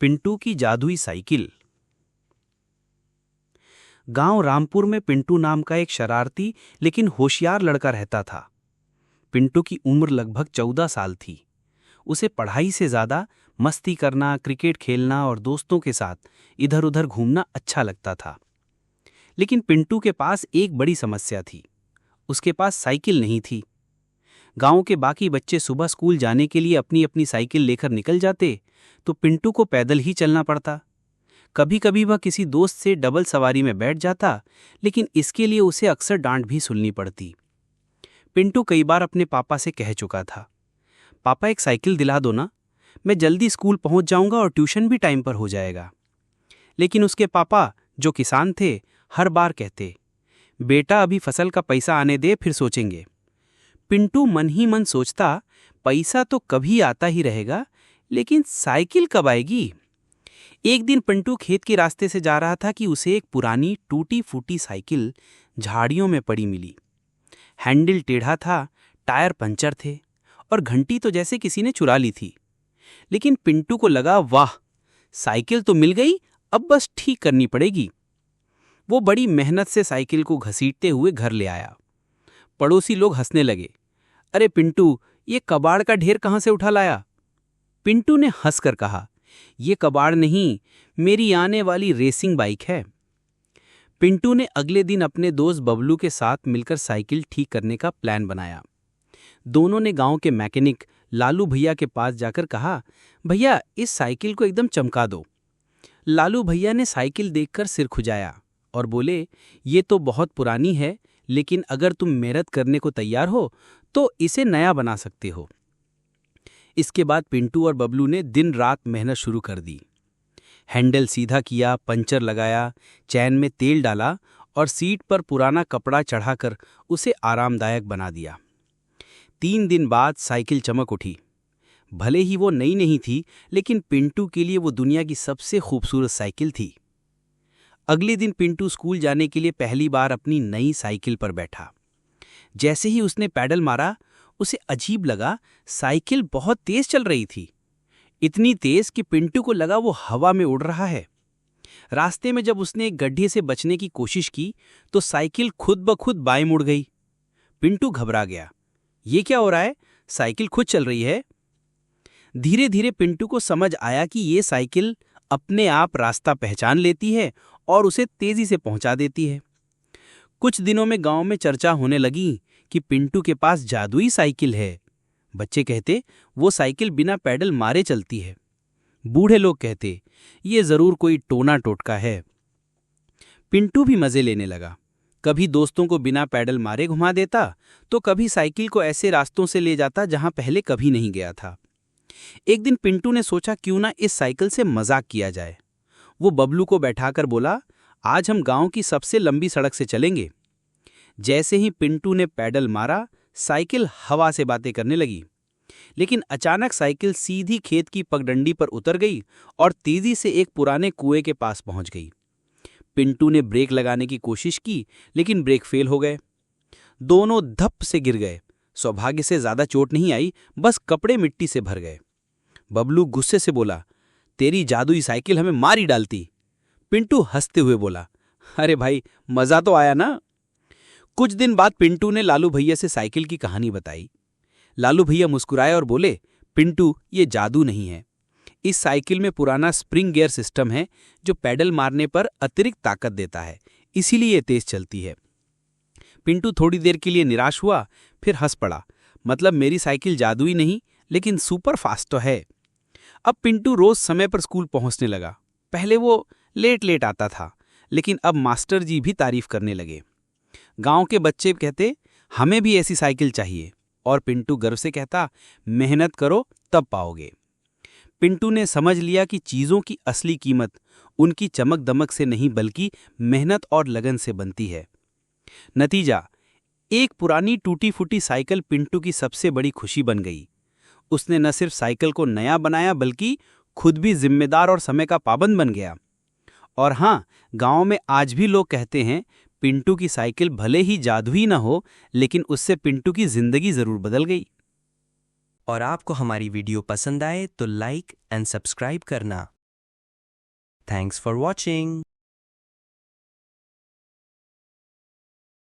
पिंटू की जादुई साइकिल। गांव रामपुर में पिंटू नाम का एक शरारती लेकिन होशियार लड़का रहता था। पिंटू की उम्र लगभग 14 साल थी। उसे पढ़ाई से ज्यादा मस्ती करना, क्रिकेट खेलना और दोस्तों के साथ इधर उधर घूमना अच्छा लगता था। लेकिन पिंटू के पास एक बड़ी समस्या थी। उसके पास साइकिल नहीं थी। गांव के बाकी बच्चे सुबह स्कूल जाने के लिए अपनी अपनी साइकिल लेकर निकल जाते, तो पिंटू को पैदल ही चलना पड़ता। कभी कभी वह किसी दोस्त से डबल सवारी में बैठ जाता, लेकिन इसके लिए उसे अक्सर डांट भी सुननी पड़ती। पिंटू कई बार अपने पापा से कह चुका था, पापा एक साइकिल दिला दो ना, मैं जल्दी स्कूल पहुंच जाऊंगा और ट्यूशन भी टाइम पर हो जाएगा। लेकिन उसके पापा, जो किसान थे, हर बार कहते, बेटा अभी फसल का पैसा आने दे, फिर सोचेंगे। पिंटू मन ही मन सोचता, पैसा तो कभी आता ही रहेगा, लेकिन साइकिल कब आएगी। एक दिन पिंटू खेत के रास्ते से जा रहा था कि उसे एक पुरानी टूटी फूटी साइकिल झाड़ियों में पड़ी मिली। हैंडल टेढ़ा था, टायर पंचर थे और घंटी तो जैसे किसी ने चुरा ली थी। लेकिन पिंटू को लगा, वाह, साइकिल तो मिल गई, अब बस ठीक करनी पड़ेगी। वो बड़ी मेहनत से साइकिल को घसीटते हुए घर ले आया। पड़ोसी लोग हंसने लगे, अरे पिंटू, ये कबाड़ का ढेर कहां से उठा लाया। पिंटू ने हंसकर कहा, ये कबाड़ नहीं, मेरी आने वाली रेसिंग बाइक है। पिंटू ने अगले दिन अपने दोस्त बबलू के साथ मिलकर साइकिल ठीक करने का प्लान बनाया। दोनों ने गांव के मैकेनिक लालू भैया के पास जाकर कहा, भैया इस साइकिल को एकदम चमका दो। लालू भैया ने साइकिल देखकर सिर खुजाया और बोले, ये तो बहुत पुरानी है, लेकिन अगर तुम मेहनत करने को तैयार हो तो इसे नया बना सकते हो। इसके बाद पिंटू और बबलू ने दिन रात मेहनत शुरू कर दी। हैंडल सीधा किया, पंचर लगाया, चैन में तेल डाला और सीट पर पुराना कपड़ा चढ़ाकर उसे आरामदायक बना दिया। 3 दिन बाद साइकिल चमक उठी। भले ही वो नई नहीं थी, लेकिन पिंटू के लिए वो दुनिया की सबसे खूबसूरत साइकिल थी। अगले दिन पिंटू स्कूल जाने के लिए पहली बार अपनी नई साइकिल पर बैठा। जैसे ही उसने पैडल मारा, उसे अजीब लगा, साइकिल बहुत तेज चल रही थी। इतनी तेज कि पिंटू को लगा वो हवा में उड़ रहा है। रास्ते में जब उसने एक गड्ढे से बचने की कोशिश की, तो साइकिल खुद ब खुद बाएं मुड़ गई। पिंटू घबरा गया, ये क्या हो रहा है, साइकिल खुद चल रही है। धीरे धीरे पिंटू को समझ आया कि ये साइकिल अपने आप रास्ता पहचान लेती है और उसे तेजी से पहुंचा देती है। कुछ दिनों में गांव में चर्चा होने लगी कि पिंटू के पास जादुई साइकिल है। बच्चे कहते, वो साइकिल बिना पैडल मारे चलती है। बूढ़े लोग कहते, ये जरूर कोई टोना टोटका है। पिंटू भी मजे लेने लगा। कभी दोस्तों को बिना पैडल मारे घुमा देता, तो कभी साइकिल को ऐसे रास्तों से ले जाता जहां पहले कभी नहीं गया था। एक दिन पिंटू ने सोचा, क्यों ना इस साइकिल से मजाक किया जाए। वो बबलू को बैठाकर बोला, आज हम गांव की सबसे लंबी सड़क से चलेंगे। जैसे ही पिंटू ने पैडल मारा, साइकिल हवा से बातें करने लगी। लेकिन अचानक साइकिल सीधी खेत की पगडंडी पर उतर गई और तेजी से एक पुराने कुएं के पास पहुंच गई। पिंटू ने ब्रेक लगाने की कोशिश की, लेकिन ब्रेक फेल हो गए। दोनों धप से गिर गए। सौभाग्य से ज्यादा चोट नहीं आई, बस कपड़े मिट्टी से भर गए। बबलू गुस्से से बोला, तेरी जादुई साइकिल हमें मार ही डालती। पिंटू हंसते हुए बोला, अरे भाई, मजा तो आया ना। कुछ दिन बाद पिंटू ने लालू भैया से साइकिल की कहानी बताई। लालू भैया मुस्कुराए और बोले, पिंटू, ये जादू नहीं है। इस साइकिल में पुराना स्प्रिंग गियर सिस्टम है, जो पैडल मारने पर अतिरिक्त ताकत देता है, इसीलिए ये तेज चलती है। पिंटू थोड़ी देर के लिए निराश हुआ, फिर हंस पड़ा, मतलब मेरी साइकिल जादुई नहीं, लेकिन सुपर फास्ट तो है। अब पिंटू रोज समय पर स्कूल पहुंचने लगा। पहले वो लेट लेट आता था, लेकिन अब मास्टर जी भी तारीफ करने लगे। गांव के बच्चे कहते, हमें भी ऐसी साइकिल चाहिए, और पिंटू गर्व से कहता, मेहनत करो तब पाओगे। पिंटू ने समझ लिया कि चीजों की असली कीमत उनकी चमक दमक से नहीं, बल्कि मेहनत और लगन से बनती है। नतीजा, एक पुरानी टूटी फूटी साइकिल पिंटू की सबसे बड़ी खुशी बन गई। उसने न सिर्फ साइकिल को नया बनाया, बल्कि खुद भी जिम्मेदार और समय का पाबंद बन गया। और हाँ, गांव में आज भी लोग कहते हैं, पिंटू की साइकिल भले ही जादुई न हो, लेकिन उससे पिंटू की जिंदगी जरूर बदल गई। और आपको हमारी वीडियो पसंद आए तो लाइक एंड सब्सक्राइब करना। Thanks for watching.